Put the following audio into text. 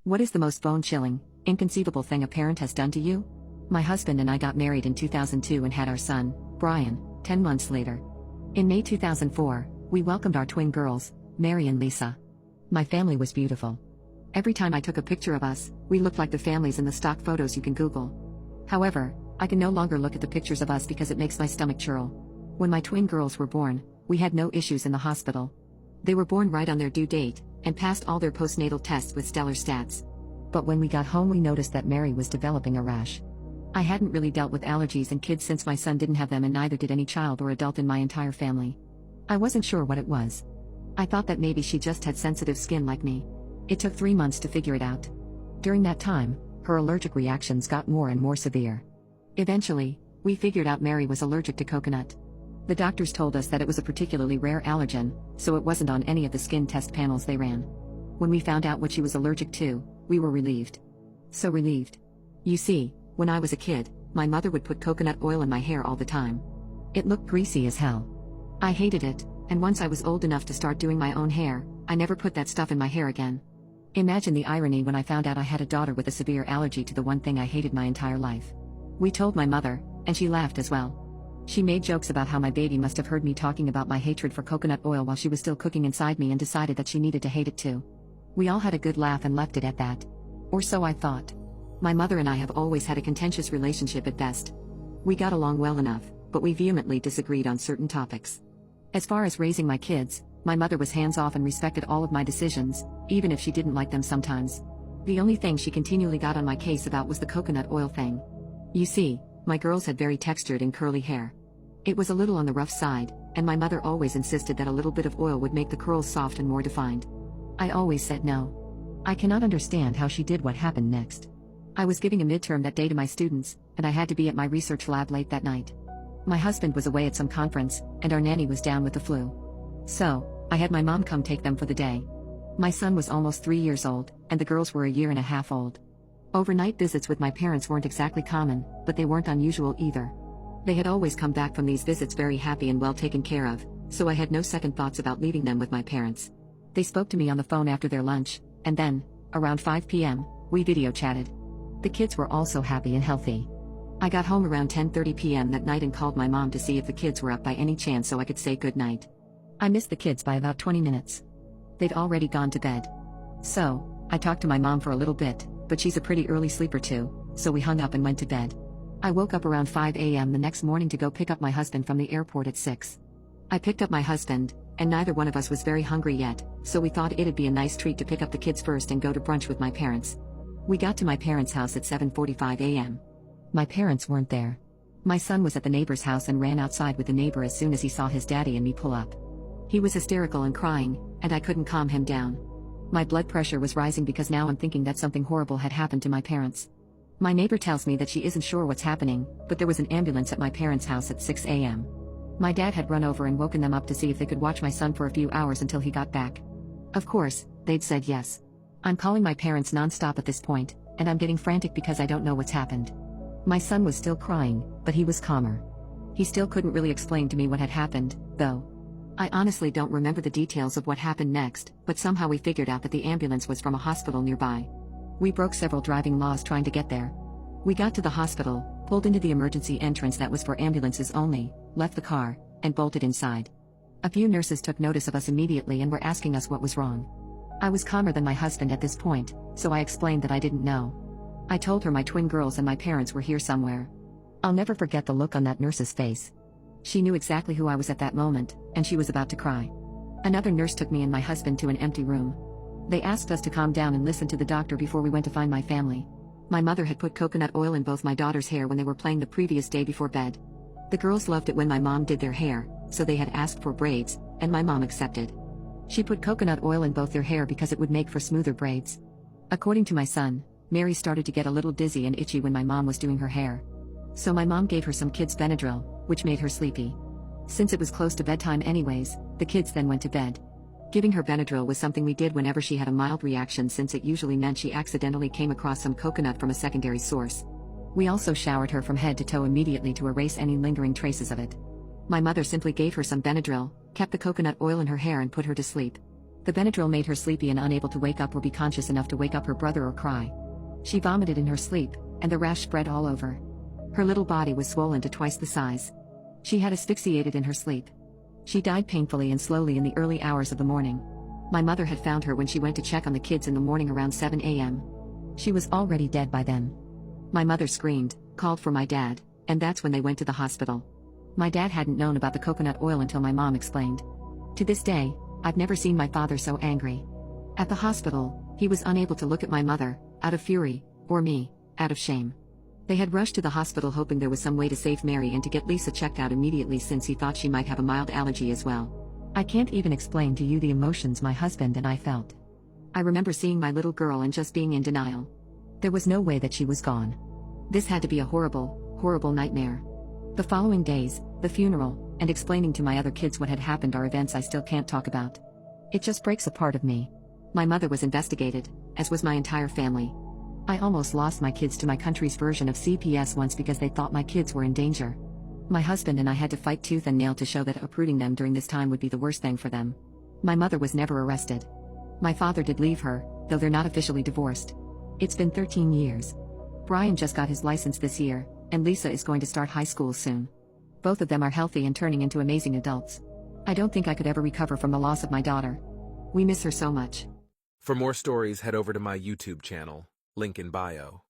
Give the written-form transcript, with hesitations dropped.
What is the most bone-chilling, inconceivable thing a parent has done to you? My husband and I got married in 2002 and had our son, Brian, 10 months later. In May 2004, we welcomed our twin girls, Mary and Lisa. My family was beautiful. Every time I took a picture of us, we looked like the families in the stock photos you can Google. However, I can no longer look at the pictures of us because it makes my stomach churl. When my twin girls were born, we had no issues in the hospital. They were born right on their due date, and passed all their postnatal tests with stellar stats. But when we got home we noticed that Mary was developing a rash. I hadn't really dealt with allergies in kids since my son didn't have them, and neither did any child or adult in my entire family. I wasn't sure what it was. I thought that maybe she just had sensitive skin like me. It took 3 months to figure it out. During that time, her allergic reactions got more and more severe. Eventually, we figured out Mary was allergic to coconut. The doctors told us that it was a particularly rare allergen, so it wasn't on any of the skin test panels they ran. When we found out what she was allergic to, we were relieved. So relieved. You see, when I was a kid, my mother would put coconut oil in my hair all the time. It looked greasy as hell. I hated it, and once I was old enough to start doing my own hair, I never put that stuff in my hair again. Imagine the irony when I found out I had a daughter with a severe allergy to the one thing I hated my entire life. We told my mother, and she laughed as well. She made jokes about how my baby must have heard me talking about my hatred for coconut oil while she was still cooking inside me and decided that she needed to hate it too. We all had a good laugh and left it at that. Or so I thought. My mother and I have always had a contentious relationship at best. We got along well enough, but we vehemently disagreed on certain topics. As far as raising my kids, my mother was hands-off and respected all of my decisions, even if she didn't like them sometimes. The only thing she continually got on my case about was the coconut oil thing. You see, my girls had very textured and curly hair. It was a little on the rough side, and my mother always insisted that a little bit of oil would make the curls soft and more defined. I always said no. I cannot understand how she did what happened next. I was giving a midterm that day to my students, and I had to be at my research lab late that night. My husband was away at some conference, and our nanny was down with the flu. So, I had my mom come take them for the day. My son was almost 3 years old, and the girls were a year and a half old. Overnight visits with my parents weren't exactly common, but they weren't unusual either. They had always come back from these visits very happy and well taken care of, so I had no second thoughts about leaving them with my parents. They spoke to me on the phone after their lunch, and then, around 5 p.m., we video chatted. The kids were also happy and healthy. I got home around 10:30 p.m. that night and called my mom to see if the kids were up by any chance so I could say good night. I missed the kids by about 20 minutes. They'd already gone to bed. So, I talked to my mom for a little bit, but she's a pretty early sleeper too, so we hung up and went to bed. I woke up around 5 a.m. the next morning to go pick up my husband from the airport at 6. I picked up my husband, and neither one of us was very hungry yet, so we thought it'd be a nice treat to pick up the kids first and go to brunch with my parents. We got to my parents' house at 7:45 a.m. My parents weren't there. My son was at the neighbor's house and ran outside with the neighbor as soon as he saw his daddy and me pull up. He was hysterical and crying, and I couldn't calm him down. My blood pressure was rising because now I'm thinking that something horrible had happened to my parents. My neighbor tells me that she isn't sure what's happening, but there was an ambulance at my parents' house at 6 a.m. My dad had run over and woken them up to see if they could watch my son for a few hours until he got back. Of course, they'd said yes. I'm calling my parents non-stop at this point, and I'm getting frantic because I don't know what's happened. My son was still crying, but he was calmer. He still couldn't really explain to me what had happened, though. I honestly don't remember the details of what happened next, but somehow we figured out that the ambulance was from a hospital nearby. We broke several driving laws trying to get there. We got to the hospital, pulled into the emergency entrance that was for ambulances only, left the car, and bolted inside. A few nurses took notice of us immediately and were asking us what was wrong. I was calmer than my husband at this point, so I explained that I didn't know. I told her my twin girls and my parents were here somewhere. I'll never forget the look on that nurse's face. She knew exactly who I was at that moment, and she was about to cry. Another nurse took me and my husband to an empty room. They asked us to calm down and listen to the doctor before we went to find my family. My mother had put coconut oil in both my daughter's hair when they were playing the previous day before bed. The girls loved it when my mom did their hair, so they had asked for braids, and my mom accepted. She put coconut oil in both their hair because it would make for smoother braids. According to my son, Mary started to get a little dizzy and itchy when my mom was doing her hair. So my mom gave her some kids' Benadryl, which made her sleepy. Since it was close to bedtime anyways, the kids then went to bed. Giving her Benadryl was something we did whenever she had a mild reaction, since it usually meant she accidentally came across some coconut from a secondary source. We also showered her from head to toe immediately to erase any lingering traces of it. My mother simply gave her some Benadryl, kept the coconut oil in her hair and put her to sleep. The Benadryl made her sleepy and unable to wake up or be conscious enough to wake up her brother or cry. She vomited in her sleep, and the rash spread all over. Her little body was swollen to twice the size. She had asphyxiated in her sleep. She died painfully and slowly in the early hours of the morning. My mother had found her when she went to check on the kids in the morning around 7 a.m. She was already dead by then. My mother screamed, called for my dad, and that's when they went to the hospital. My dad hadn't known about the coconut oil until my mom explained. To this day, I've never seen my father so angry. At the hospital, he was unable to look at my mother, out of fury, or me, out of shame. They had rushed to the hospital hoping there was some way to save Mary and to get Lisa checked out immediately since he thought she might have a mild allergy as well. I can't even explain to you the emotions my husband and I felt. I remember seeing my little girl and just being in denial. There was no way that she was gone. This had to be a horrible, horrible nightmare. The following days, the funeral, and explaining to my other kids what had happened are events I still can't talk about. It just breaks a part of me. My mother was investigated, as was my entire family. I almost lost my kids to my country's version of CPS once because they thought my kids were in danger. My husband and I had to fight tooth and nail to show that uprooting them during this time would be the worst thing for them. My mother was never arrested. My father did leave her, though they're not officially divorced. It's been 13 years. Brian just got his license this year, and Lisa is going to start high school soon. Both of them are healthy and turning into amazing adults. I don't think I could ever recover from the loss of my daughter. We miss her so much. For more stories, head over to my YouTube channel, link in bio.